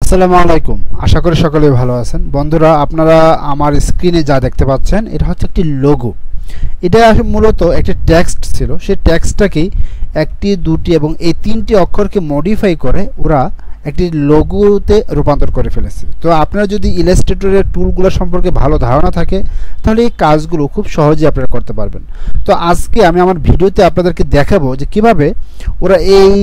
আসসালামু আলাইকুম। আশা করি সকলেই ভালো আছেন। বন্ধুরা, আপনারা আমার স্ক্রিনে যা দেখতে পাচ্ছেন এটা হচ্ছে একটি লোগো। এটা মূলত একটি টেক্সট ছিল। সেই টেক্সটটাকেই একটি, দুটি এবং এই তিনটি অক্ষরকে মডিফাই করে ওরা একটি লোগোতে রূপান্তর করে ফেলেছে। তো আপনারা যদি ইলাস্ট্রেটরের টুলগুলো সম্পর্কে ভালো ধারণা থাকে তাহলে এই কাজগুলো খুব সহজেই আপনারা করতে পারবেন। তো আজকে আমি আমার ভিডিওতে আপনাদেরকে দেখাবো যে কিভাবে ওরা এই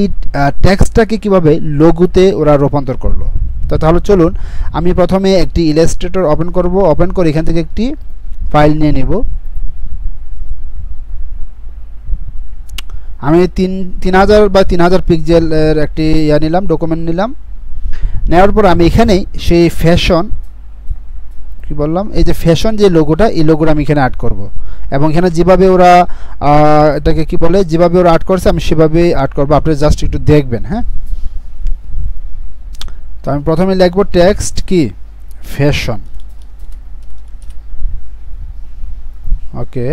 টেক্সটটাকে কিভাবে লোগোতে ওরা রূপান্তর করলো। তো তাহলে চলুন, আমি প্রথমে একটি ইলাস্ট্রেটর ওপেন করব। ওপেন করে এখান থেকে একটি ফাইল নিয়ে নেব। আমি 3000 বা 3000 পিক্সেলের একটি নিলাম, ডকুমেন্ট নিলাম। নেওয়ার পর আমি এখানেই সেই ফ্যাশন কি বললাম, এই যে ফ্যাশন যে লোগোটা, এই লোগোটা আমি এখানে অ্যাড করব। এবং এখানে যেভাবে ওরা এটাকে কি বলে, যেভাবে ওরা অ্যাড করছে আমি সেভাবেই অ্যাড করব। আপনারা জাস্ট একটু দেখবেন। হ্যাঁ, তো আমি প্রথমে লিখব টেক্সট কি ফ্যাশন। ওকে,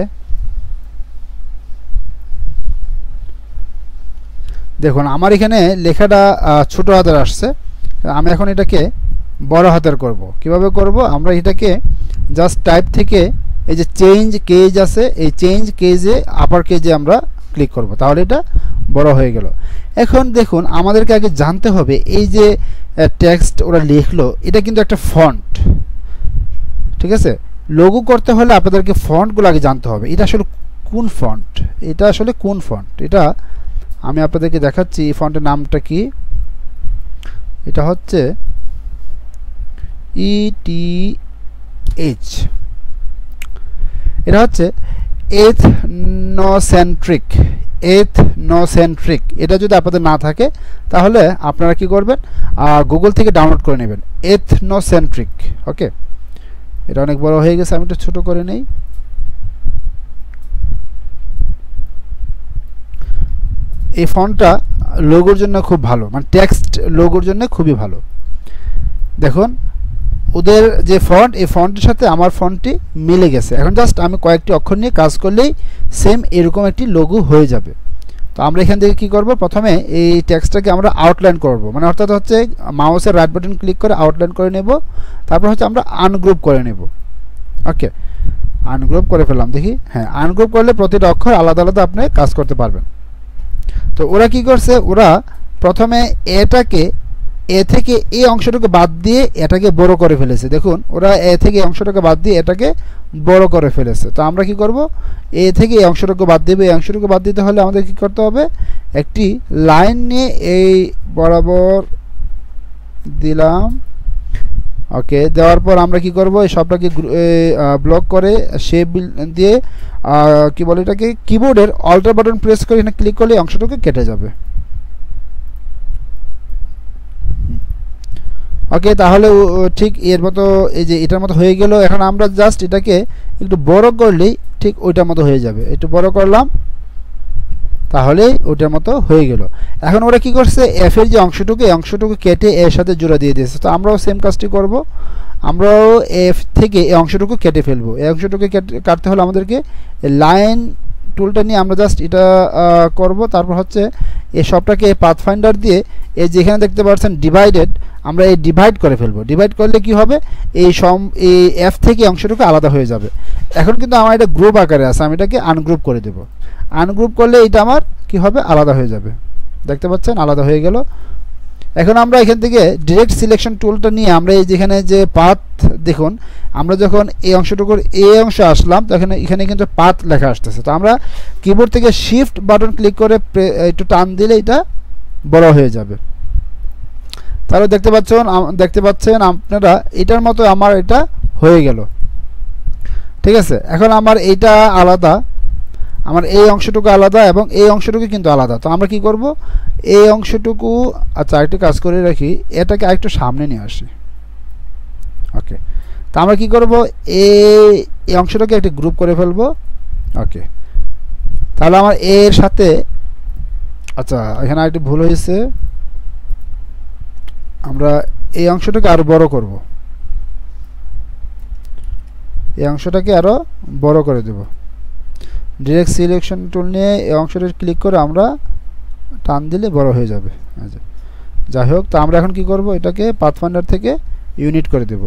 দেখুন আমার এখানে লেখাটা ছোট হাতের আসছে। আমি এখন এটাকে বড় হাতের করব। কিভাবে করব, আমরা এটাকে জাস্ট টাইপ থেকে এই যে চেঞ্জ কেজ আছে, এই চেঞ্জ কেজে আপার কেজে আমরা ক্লিক করব, তাহলে এটা বড় হয়ে গেল। এখন দেখুন, আমাদেরকে আগে জানতে হবে এই যে টেক্সট ওরা লিখলো এটা কিন্তু একটা ফন্ট, ঠিক আছে। লোগো করতে হলে আপনাদেরকে ফন্টগুলো আগে জানতে হবে। এটা আসলে কোন ফন্ট, এটা আসলে কোন ফন্ট, এটা আমি আপনাদেরকে দেখাচ্ছি। এই ফন্টের নামটা কি, এটা হচ্ছে ETH। এটা হচ্ছে এথনোসেন্ট্রিক। এটা যদি আপনাদের না থাকে তাহলে আপনারা কি করবেন, গুগল থেকে ডাউনলোড করে নেবেন এথনোসেন্ট্রিক। ওকে, এটা অনেক বড় হয়ে গেছে, আমি একটু ছোট করে নেই। এই ফন্টটা লোগোর জন্য খুব ভালো, মানে টেক্সট লোগোর জন্য খুবই ভালো। দেখুন ওদের যে ফন্ট, এই ফন্টের সাথে আমার ফন্টটি মিলে গেছে। এখন জাস্ট আমি কয়েকটি অক্ষর নিয়ে কাজ করলেই সেম এরকম একটি লোগো হয়ে যাবে। তো আমরা এখান থেকে কি করব, প্রথমে এই টেক্সটটাকে আমরা আউটলাইন করব, মানে অর্থাৎ হচ্ছে মাউসের রাইট বাটন ক্লিক করে আউটলাইন করে নেব। তারপর হচ্ছে আমরা আনগ্রুপ করে নেব। ওকে, আনগ্রুপ করে ফেললাম। দেখি, হ্যাঁ, আনগ্রুপ করলে প্রতিটা অক্ষর আলাদা আলাদা আপনি কাজ করতে পারবেন। তো ওরা কি করছে, ওরা প্রথমে এটাকে এ থেকে এই অংশটাকে বাদ দিয়ে এটাকে বড় করে ফেলেছে। দেখুন, ওরা এ থেকে এই অংশটাকে বাদ দিয়ে এটাকে বড় করে ফেলেছে। তো আমরা কি করব, এ থেকে এই অংশটাকে বাদ দেব। এই অংশটাকে বাদ দিতে হলে আমাদের কি করতে হবে, একটি লাইন নিয়ে এই বরাবর দিলাম। ওকে, দেওয়ার পর আমরা কি করব, এই সবটাকে ব্লক করে শেপ দিয়ে কি বলে এটাকে, কিবোর্ডের অল্টার বাটন প্রেস করে এখানে ক্লিক করলে অংশটাকে কেটে যাবে। ওকে, তাহলে ঠিক এর মতো, এই যে এটার মতো হয়ে গেল। এখন আমরা জাস্ট এটাকে একটু বড় করলেই ঠিক ওইটার মতো হয়ে যাবে। একটু বড় করলাম, তাহলেই ওইটার মতো হয়ে গেল। এখন ওরা কি করছে, এফ এর যে অংশটুকু, এই অংশটুকু কেটে এর সাথে জোড়া দিয়ে দিয়েছে। তো আমরাও সেম কাজটি করব। আমরাও এফ থেকে এই অংশটুকু কেটে ফেলবো। এই অংশটুকু কাটতে হলে আমাদেরকে লাইন টুলটা নিয়ে আমরা জাস্ট এটা করব। তারপর হচ্ছে এই সবটাকে পাথফাইন্ডার দিয়ে এই যেখানে দেখতে পাচ্ছেন ডিভাইডেড, আমরা এই ডিভাইড করে ফেলবো। ডিভাইড করলে কি হবে, এই এফ থেকে অংশটুকু আলাদা হয়ে যাবে। এখন কিন্তু আমার এটা গ্রুপ আকারে আছে, আমি এটাকে আনগ্রুপ করে দেব। আনগ্রুপ করলে এটা আমার কি হবে, আলাদা হয়ে যাবে। দেখতে পাচ্ছেন, আলাদা হয়ে গেল। এখন আমরা এখান থেকে ডিরেক্ট সিলেকশন টুলটা নিয়ে আমরা এই যেখানে যে পাথ, দেখুন আমরা যখন এই অংশটুকুর এই অংশ আসলাম তখন এখানে কিন্তু পাথ লেখা আসতেছে। তো আমরা কিবোর্ড থেকে শিফট বাটন ক্লিক করে একটু টান দিলে এটা বড় হয়ে যাবে। তাহলে দেখতে পাচ্ছেন আপনারা এটার মতো আমার এটা হয়ে গেল। ঠিক আছে, এখন আমার এইটা আলাদা, আমার এই অংশটুকু আলাদা এবং এই অংশটুকু কিন্তু আলাদা। তো আমরা কি করব, এই অংশটুকু, আচ্ছা আরেকটু কাজ করে রাখি, এটাকে আরেকটু সামনে নিয়ে আসি। ওকে, তো আমরা কি করব, এই অংশটাকে একটি গ্রুপ করে ফেলবো। ওকে, তাহলে আমার এর সাথে, আচ্ছা এখানে আরেকটি ভুল হয়েছে, আমরা এই অংশটাকে আরো বড় করব। এই অংশটাকে আরো বড় করে দেব। ডিরেক্ট সিলেকশন টুল নিয়ে এই অংশটা ক্লিক করে আমরা টান দিলে বড় হয়ে যাবে। যাই হোক, তো আমরা এখন কি করব, এটাকে পাথফাইন্ডার থেকে ইউনিট করে দেব।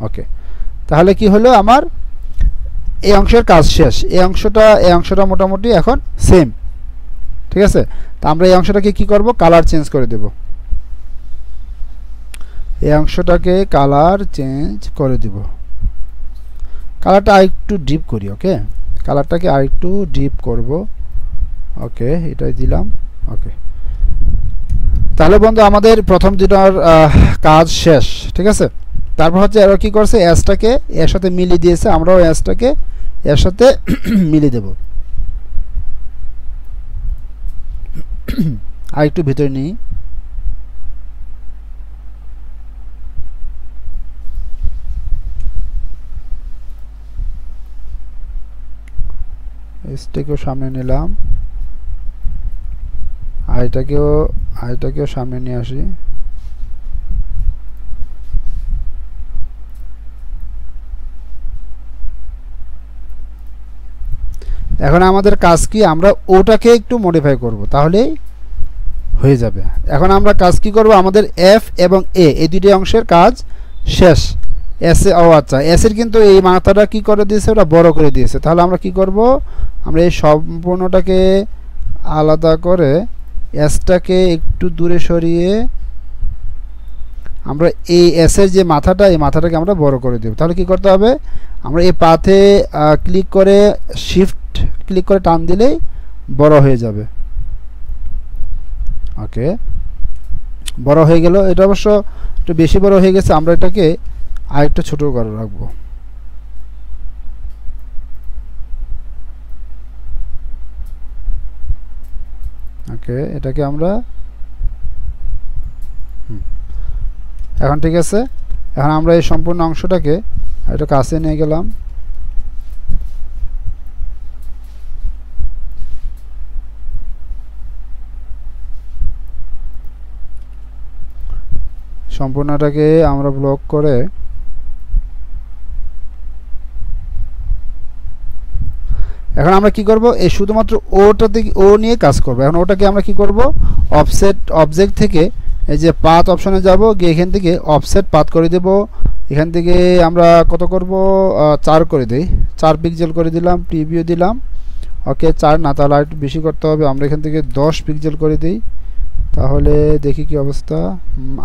ওকে, তাহলে কি হলো, আমার এই অংশের কাজ শেষ। এই অংশটা মোটামুটি এখন সেম, ঠিক আছে। তো আমরা এই অংশটাকে কি করব, কালার চেঞ্জ করে দেব। এই অংশটাকে কালার চেঞ্জ করে দেব। কালারটা আরেকটু ডিপ করি। ওকে, কালারটাকে আরেকটু ডিপ করব। ওকে, এটাই দিলাম। ওকে, তাহলে বন্ধু আমাদের প্রথম দুটার কাজ শেষ, ঠিক আছে। তারপর হচ্ছে এরা কি করছে, এসটাকে এর সাথে মিলিয়ে দিয়েছে, আমরাও এসটাকে এর সাথে মিলিয়ে দেব। আর একটু ভিতরে নিই। এসটাকেও সামনে নিলাম, আর এটাকেও সামনে নিয়ে আসি। এখন আমাদের কাজ কি, আমরা ওটাকে একটু মডিফাই করব, তাহলেই হয়ে যাবে। এখন আমরা কাজ কি করব, আমাদের এফ এবং এ এই দুটি অংশের কাজ শেষ। এস এ, ও আচ্ছা, এস এর কিন্তু এই মাথাটা কি করে দিয়েছে, ওটা বড় করে দিয়েছে। তাহলে আমরা কি করব, আমরা এই সম্পূর্ণটাকে আলাদা করে এসটাকে একটু দূরে সরিয়ে আমরা এই এসের যে মাথাটা, এই মাথাটাকে আমরা বড় করে দেব। তাহলে কি করতে হবে, আমরা এই পাথে ক্লিক করে শিফট ক্লিক করে টান দিলেই বড় হয়ে যাবে। ওকে, বড় হয়ে গেল। এটা অবশ্য একটু বেশি বড় হয়ে গেছে, আমরা এটাকে আরেকটু ছোট করে রাখবো। ওকে, এটাকে আমরা এখন ঠিক আছে। এখন আমরা এই সম্পূর্ণ অংশটাকে একটু কাছে নিয়ে গেলাম। সম্পূর্ণটাকে আমরা ব্লক করে এখন আমরা কি করব, এই শুধুমাত্র ওটাতে ও নিয়ে কাজ করব। এখন ওটাকে আমরা কি করব, অফসেট অবজেক্ট থেকে এই যে পাথ অপশনে যাব, গিয়ে এখান থেকে অফসেট পাথ করে দেব। এখান থেকে আমরা কত করব, 4 করে দেই, 4 পিক্সেল করে দিলাম, প্রিভিউ দিলাম। ওকে, 4 না, তাহলে আর একটু বেশি করতে হবে। আমরা এখান থেকে 10 পিক্সেল করে দিই, তাহলে দেখি কি অবস্থা।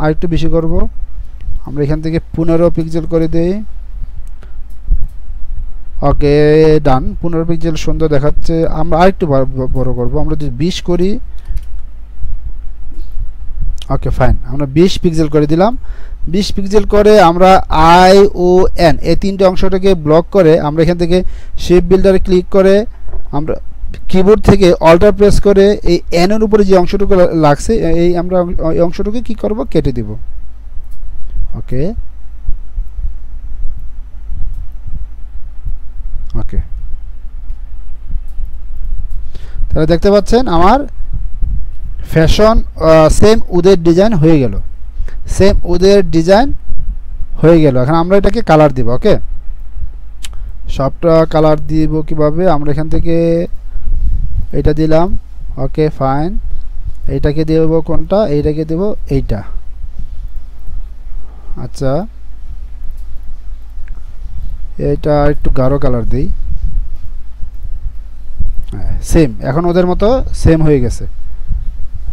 আর একটু বেশি করব, আমরা এখান থেকে 15 পিক্সেল করে দিই। ওকে, ডান, 15 পিক্সেল সুন্দর দেখাচ্ছে। আমরা আরেকটু বড় করব, আমরা যদি 20 করি। ওকে, ফাইন, আমরা 20 পিক্সেল করে দিলাম। 20 পিক্সেল করে আমরা আই ও এন এই তিনটে অংশটাকে ব্লক করে আমরা এখান থেকে শেপ বিল্ডারে ক্লিক করে আমরা কিবোর্ড থেকে অল্টার প্রেস করে এই এন এর উপরে যে অংশটুকু লাগছে এই আমরা এই অংশটুকু কি করব, কেটে দিব। ওকে, ওকে, তাহলে দেখতে পাচ্ছেন আমার ফ্যাশন সেম উদের ডিজাইন হয়ে গেল, সেম উদের ডিজাইন হয়ে গেল। এখন আমরা এটাকে কালার দিব। ওকে, সবটা কালার দিব কিভাবে, আমরা এখান থেকে এটা দিলাম। ওকে, ফাইন, এইটাকে দেব কোনটা, এইটাকে দেব এইটা। আচ্ছা, এইটা একটু গাঢ় কালার দিই। সেম, এখন ওদের মতো সেম হয়ে গেছে।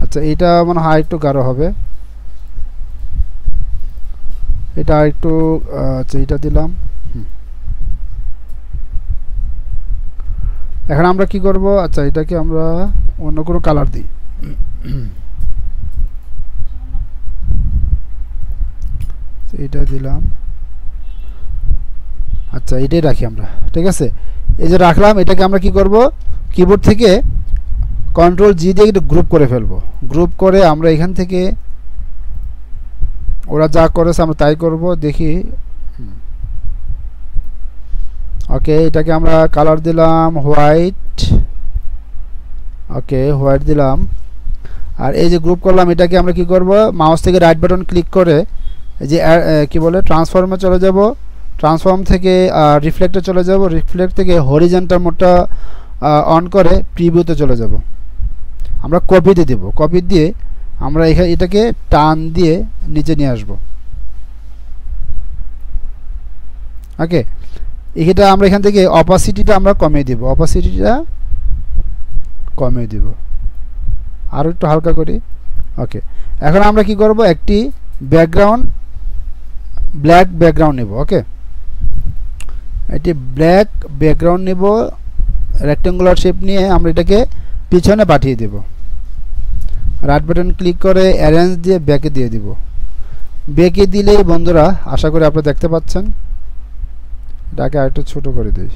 আচ্ছা, এইটা মনে হয় একটু গাঢ় হবে, এটা একটু, আচ্ছা এইটা দিলাম। এখন আমরা কি করব, আচ্ছা এটাকে আমরা অন্য কোনো কালার দিই। এটা দিলাম। আচ্ছা, এটাই রাখি আমরা, ঠিক আছে। এই যে রাখলাম, এটাকে আমরা কি করব, কিবোর্ড থেকে কন্ট্রোল জি দিয়ে একটু গ্রুপ করে ফেলবো। গ্রুপ করে আমরা এখান থেকে ওরা যা করেছে আমরা তাই করব, দেখি। ওকে, এটাকে আমরা কালার দিলাম হোয়াইট। ওকে, হোয়াইট দিলাম। আর এই যে গ্রুপ করলাম, এটাকে আমরা কি করব, মাউস থেকে রাইট বাটন ক্লিক করে এই যে কি বলে ট্রান্সফর্মে চলে যাব। ট্রান্সফর্ম থেকে রিফ্লেক্টে চলে যাব। রিফ্লেক্ট থেকে হরিজন্টাল মোডটা অন করে প্রিভিউতে চলে যাব। আমরা কপিতে দেব। কপি দিয়ে আমরা এটাকে টান দিয়ে নিচে নিয়ে আসব। ওকে, এটা আমরা এখান থেকে অপাসিটিটা আমরা কমিয়ে দিব, অপাসিটিটা কমিয়ে দিব আরও একটু হালকা করি। ওকে, এখন আমরা কি করব, একটি ব্যাকগ্রাউন্ড ব্ল্যাক ব্যাকগ্রাউন্ড নেব। ওকে, এটি ব্ল্যাক ব্যাকগ্রাউন্ড নেব, রেক্ট্যাঙ্গুলার শেপ নিয়ে আমরা এটাকে পিছনে পাঠিয়ে দেব। রাইট বাটন ক্লিক করে অ্যারেঞ্জ দিয়ে ব্যাকে দিয়ে দিব। ব্যাকে দিলেই বন্ধুরা আশা করি আপনারা দেখতে পাচ্ছেন। এটাকে আরেকটু ছোট করে দিই।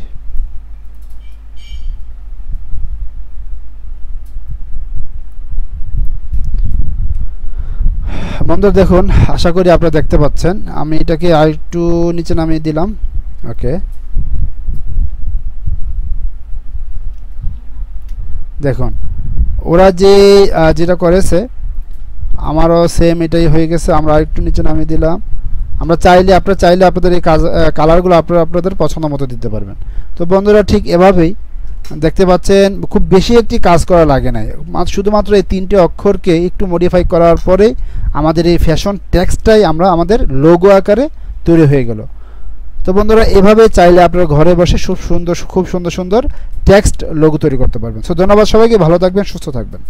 বন্ধুরা দেখুন, আশা করি আপনারা দেখতে পাচ্ছেন। আমি এটাকে আরেকটু নিচে নামিয়ে দিলাম। ওকে, দেখুন ওরা যেটা করেছে আমারও সেম এটাই হয়ে গেছে। আমরা আরেকটু নিচে নামিয়ে দিলাম। আপনারা চাইলে আপনাদের এই কালারগুলো আপনাদের পছন্দ মতো দিতে পারবেন। তো বন্ধুরা ঠিক এভাবেই দেখতে পাচ্ছেন, খুব বেশি একটি কাজ করা লাগে না, শুধুমাত্র এই 3টে অক্ষরকে একটু মডিফাই করার পরে আমাদের এই ফ্যাশন টেক্সটটাই আমাদের লোগো আকারে তৈরি হয়ে গেল। তো বন্ধুরা এভাবে চাইলে আপনারা ঘরে বসে খুব সুন্দর টেক্সট লোগো তৈরি করতে পারবেন। সো ধন্যবাদ সবাইকে, ভালো থাকবেন, সুস্থ থাকবেন।